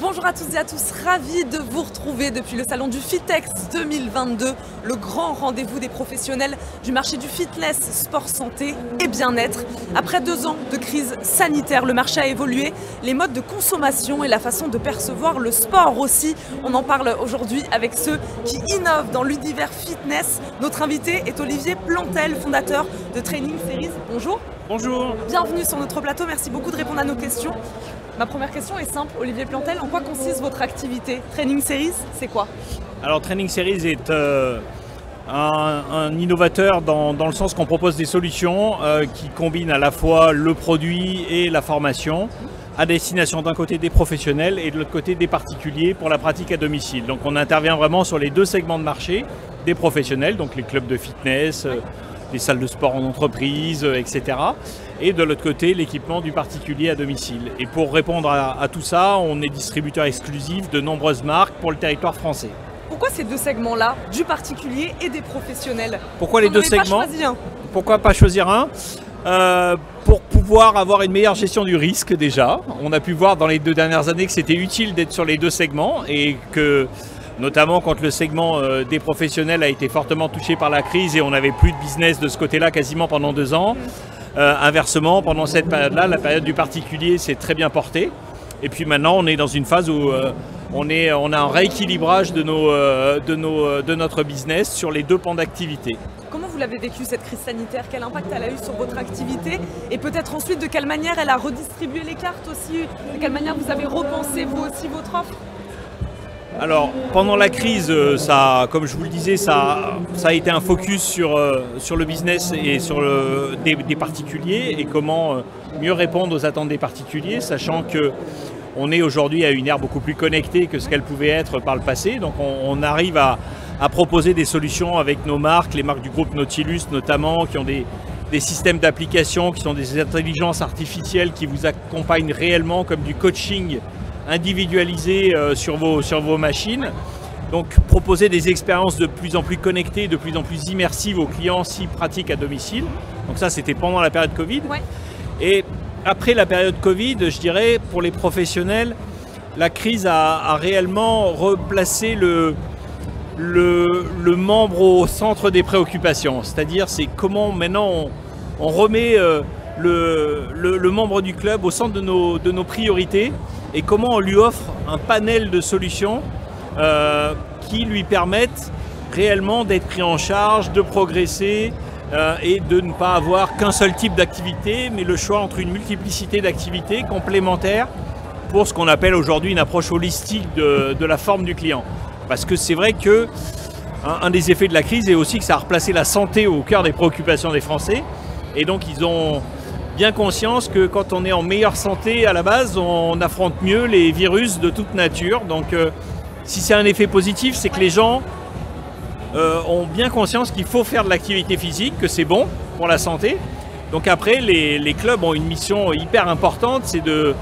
Bonjour à toutes et à tous, ravi de vous retrouver depuis le salon du Fitex 2022, le grand rendez-vous des professionnels du marché du fitness, sport, santé et bien-être. Après 2 ans de crise sanitaire, le marché a évolué, les modes de consommation et la façon de percevoir le sport aussi. On en parle aujourd'hui avec ceux qui innovent dans l'univers fitness. Notre invité est Olivier Plantel, fondateur de Training Series. Bonjour. Bonjour. Bienvenue sur notre plateau, merci beaucoup de répondre à nos questions. Ma première question est simple, Olivier Plantel, en quoi consiste votre activité? Training Series, c'est quoi? Alors Training Series est un innovateur dans le sens qu'on propose des solutions qui combinent à la fois le produit et la formation à destination d'un côté des professionnels et de l'autre côté des particuliers pour la pratique à domicile. Donc on intervient vraiment sur les 2 segments de marché, des professionnels, donc les clubs de fitness, les salles de sport en entreprise, etc. Et de l'autre côté, l'équipement du particulier à domicile. Et pour répondre à tout ça, on est distributeur exclusif de nombreuses marques pour le territoire français. Pourquoi ces 2 segments-là, du particulier et des professionnels? Pourquoi les 2 segments? Pas choisi un. Pourquoi pas choisir un? Pour pouvoir avoir une meilleure gestion du risque déjà. On a pu voir dans les 2 dernières années que c'était utile d'être sur les 2 segments et que notamment quand le segment des professionnels a été fortement touché par la crise et on n'avait plus de business de ce côté-là quasiment pendant 2 ans. Inversement, pendant cette période-là, la période du particulier s'est très bien portée. Et puis maintenant, on est dans une phase où on a un rééquilibrage de notre business sur les 2 pans d'activité. Comment vous l'avez vécu cette crise sanitaire? Quel impact elle a eu sur votre activité? Et peut-être ensuite de quelle manière elle a redistribué les cartes aussi? De quelle manière vous avez repensé vous aussi votre offre? Alors, pendant la crise, comme je vous le disais, ça a été un focus sur le business et sur des particuliers et comment mieux répondre aux attentes des particuliers, sachant qu'on est aujourd'hui à une ère beaucoup plus connectée que ce qu'elle pouvait être par le passé. Donc on arrive à proposer des solutions avec nos marques, les marques du groupe Nautilus notamment, qui ont des systèmes d'application, qui sont des intelligences artificielles qui vous accompagnent réellement comme du coaching individualisé sur vos machines. Donc proposer des expériences de plus en plus connectées, de plus en plus immersives aux clients s'ils pratiquent à domicile. Donc ça, c'était pendant la période Covid. Ouais. Et après la période Covid, je dirais, pour les professionnels, la crise a réellement replacé le membre au centre des préoccupations. C'est-à-dire, c'est comment maintenant on remet le membre du club au centre de nos priorités et comment on lui offre un panel de solutions qui lui permettent réellement d'être pris en charge, de progresser et de ne pas avoir qu'un seul type d'activité, mais le choix entre une multiplicité d'activités complémentaires pour ce qu'on appelle aujourd'hui une approche holistique de la forme du client. Parce que c'est vrai que un des effets de la crise est aussi que ça a replacé la santé au cœur des préoccupations des Français. Et donc ils ont bien conscience que quand on est en meilleure santé à la base, on affronte mieux les virus de toute nature. Donc si c'est un effet positif, c'est que les gens ont bien conscience qu'il faut faire de l'activité physique, que c'est bon pour la santé. Donc après, les clubs ont une mission hyper importante, c'est de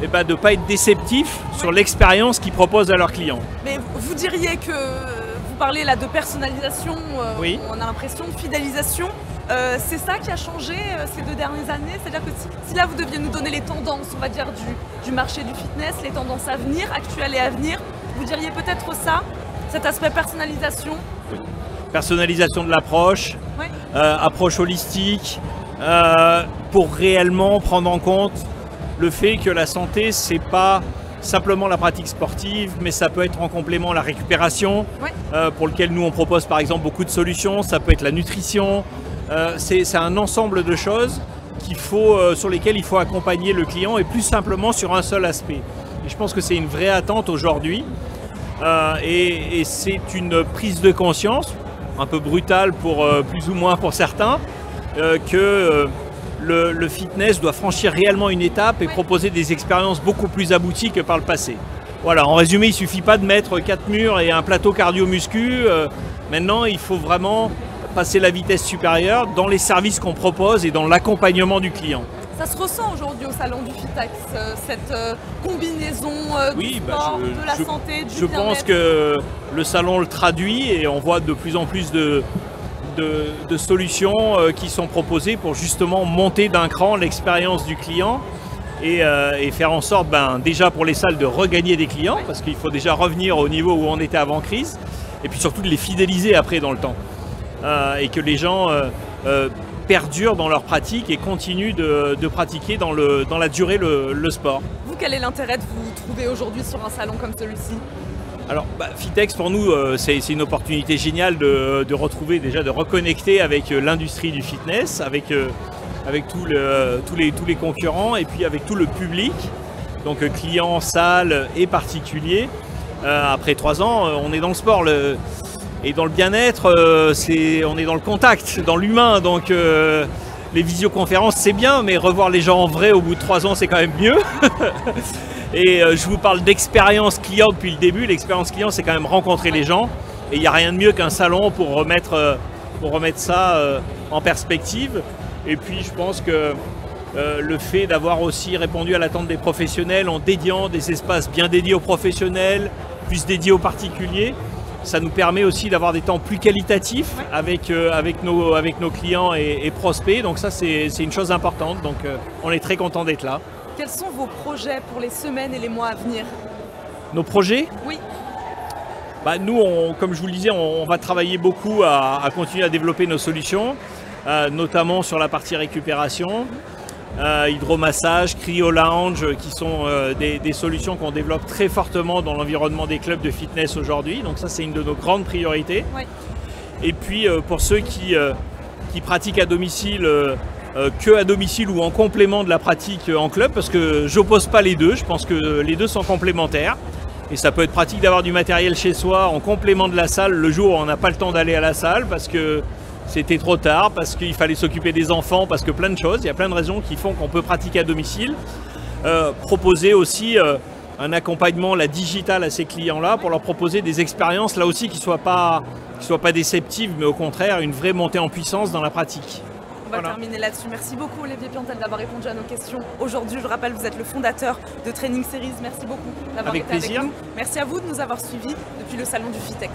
ne pas être déceptifs sur l'expérience qu'ils proposent à leurs clients. Mais vous diriez que vous parlez là de personnalisation, oui. On a l'impression de fidélisation. C'est ça qui a changé ces 2 dernières années? C'est-à-dire que si là vous deviez nous donner les tendances, on va dire, du marché du fitness, les tendances à venir, actuelles et à venir, vous diriez peut-être ça, cet aspect personnalisation? Oui. Personnalisation de l'approche, oui. Approche holistique, pour réellement prendre en compte le fait que la santé, c'est pas simplement la pratique sportive, mais ça peut être en complément la récupération, oui. Pour lequel nous on propose par exemple beaucoup de solutions, ça peut être la nutrition. C'est un ensemble de choses sur lesquelles il faut accompagner le client et plus simplement sur un seul aspect. Et je pense que c'est une vraie attente aujourd'hui et c'est une prise de conscience, un peu brutale pour plus ou moins pour certains, que le fitness doit franchir réellement une étape et proposer des expériences beaucoup plus abouties que par le passé. Voilà, en résumé, il ne suffit pas de mettre 4 murs et un plateau cardio-muscu. Maintenant, il faut vraiment passer la vitesse supérieure dans les services qu'on propose et dans l'accompagnement du client. Ça se ressent aujourd'hui au salon du Fitex, cette combinaison du sport, de la santé, du bien-être. Je pense que le salon le traduit et on voit de plus en plus de solutions qui sont proposées pour justement monter d'un cran l'expérience du client et faire en sorte déjà pour les salles de regagner des clients, parce qu'il faut déjà revenir au niveau où on était avant crise, et puis surtout de les fidéliser après dans le temps, et que les gens perdurent dans leur pratique et continuent de pratiquer dans la durée le sport. Vous, quel est l'intérêt de vous trouver aujourd'hui sur un salon comme celui-ci? Alors Fitex pour nous c'est une opportunité géniale de retrouver, déjà de reconnecter avec l'industrie du fitness, avec tous les concurrents et puis avec tout le public, donc clients, salles et particuliers. Après 3 ans, on est dans le sport et dans le bien-être, on est dans le contact, dans l'humain, donc les visioconférences c'est bien, mais revoir les gens en vrai au bout de 3 ans c'est quand même mieux. Et je vous parle d'expérience client depuis le début. L'expérience client, c'est quand même rencontrer les gens. Et il n'y a rien de mieux qu'un salon pour remettre ça en perspective. Et puis je pense que le fait d'avoir aussi répondu à l'attente des professionnels en dédiant des espaces bien dédiés aux professionnels, plus dédiés aux particuliers, ça nous permet aussi d'avoir des temps plus qualitatifs avec nos clients et prospects. Donc ça, c'est une chose importante. Donc on est très content d'être là. Quels sont vos projets pour les semaines et les mois à venir? Nos projets? Oui. Nous, comme je vous le disais, on va travailler beaucoup à continuer à développer nos solutions, notamment sur la partie récupération, hydromassage, cryo lounge, qui sont des solutions qu'on développe très fortement dans l'environnement des clubs de fitness aujourd'hui. Donc ça, c'est une de nos grandes priorités. Oui. Et puis, pour ceux qui pratiquent à domicile, que à domicile ou en complément de la pratique en club, parce que j'oppose pas les deux, je pense que les deux sont complémentaires et ça peut être pratique d'avoir du matériel chez soi en complément de la salle le jour où on n'a pas le temps d'aller à la salle parce que c'était trop tard, parce qu'il fallait s'occuper des enfants, parce que plein de choses, il y a plein de raisons qui font qu'on peut pratiquer à domicile. Proposer aussi un accompagnement, la digitale à ces clients-là pour leur proposer des expériences là aussi qui soient pas déceptives, mais au contraire une vraie montée en puissance dans la pratique. On va terminer là-dessus. Merci beaucoup Olivier Piantel d'avoir répondu à nos questions aujourd'hui. Je rappelle, vous êtes le fondateur de Training Series. Merci beaucoup d'avoir été avec nous. Merci à vous de nous avoir suivis depuis le salon du Fitex.